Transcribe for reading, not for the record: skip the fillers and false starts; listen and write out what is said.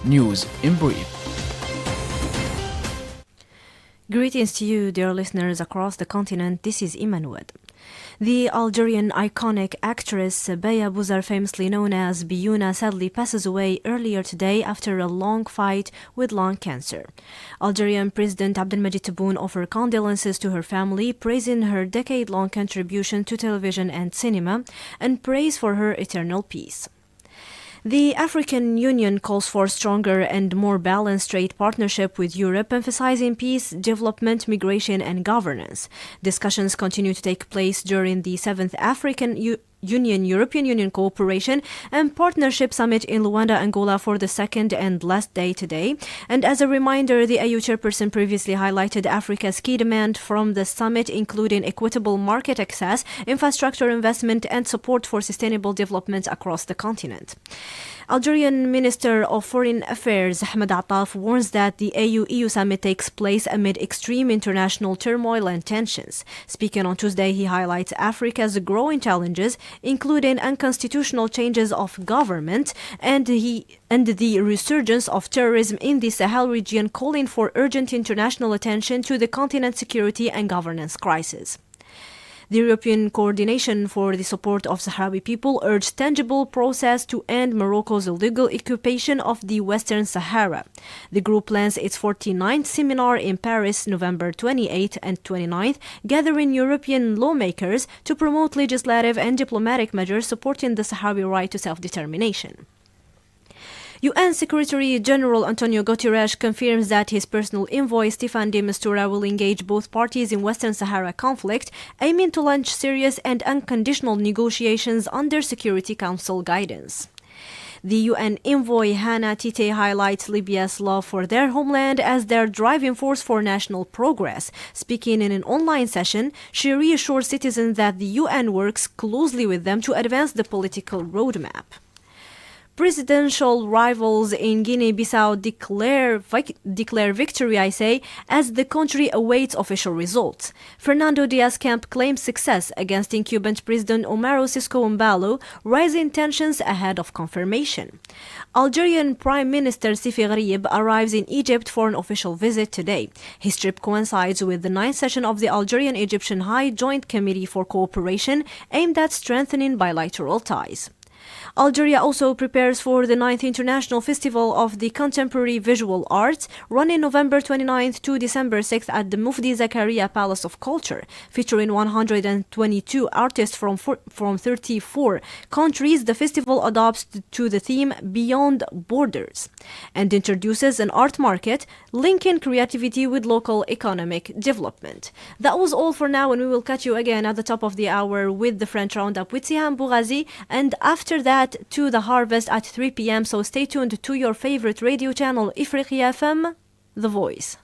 News in brief. Greetings to you, dear listeners across the continent. This is Imene Nouad. The Algerian iconic actress Baya Bouzar, famously known as Biouna, sadly passes away earlier today after a long fight with lung cancer. Algerian President Abdelmadjid Tebboune offered condolences to her family, praising her decade-long contribution to television and cinema, and praise for her eternal peace. The African Union calls for stronger and more balanced trade partnership with Europe, emphasizing peace, development, migration, and governance. Discussions continue to take place during the 7th African European Union Cooperation and Partnership Summit in Luanda, Angola for the second and last day today. And as a reminder, the AU chairperson previously highlighted Africa's key demand from the summit, including equitable market access, infrastructure investment, and support for sustainable development across the continent. Algerian Minister of Foreign Affairs Ahmed Attaf warns that the AU-EU summit takes place amid extreme international turmoil and tensions. Speaking on Tuesday, he highlights Africa's growing challenges, including unconstitutional changes of government and the resurgence of terrorism in the Sahel region, calling for urgent international attention to the continent's security and governance crisis. The European Coordination for the Support of Sahrawi People urged tangible process to end Morocco's illegal occupation of the Western Sahara. The group plans its 49th seminar in Paris, November 28th and 29th, gathering European lawmakers to promote legislative and diplomatic measures supporting the Sahrawi right to self-determination. UN Secretary General Antonio Guterres confirms that his personal envoy Staffan de Mistura will engage both parties in Western Sahara conflict, aiming to launch serious and unconditional negotiations under Security Council guidance. The UN envoy Hannah Tite highlights Libya's love for their homeland as their driving force for national progress. Speaking in an online session, she reassured citizens that the UN works closely with them to advance the political roadmap. Presidential rivals in Guinea-Bissau declare victory, as the country awaits official results. Fernando Diaz-Camp claims success against incumbent President Omaro Sissoco Embalo, rising tensions ahead of confirmation. Algerian Prime Minister Sifi Gharieb arrives in Egypt for an official visit today. His trip coincides with the 9th session of the Algerian-Egyptian High Joint Committee for Cooperation, aimed at strengthening bilateral ties. Algeria also prepares for the 9th International Festival of the Contemporary Visual Arts, running November 29th to December 6th at the Mufti Zakaria Palace of Culture, featuring 122 artists from 34 countries. The festival adopts to the theme Beyond Borders and introduces an art market linking creativity with local economic development. That was all for now, and we will catch you again at the top of the hour with the French Roundup with Siham Bougazi, and after that to the Harvest at 3 p.m. So stay tuned to your favorite radio channel, Ifriqiya FM, The Voice.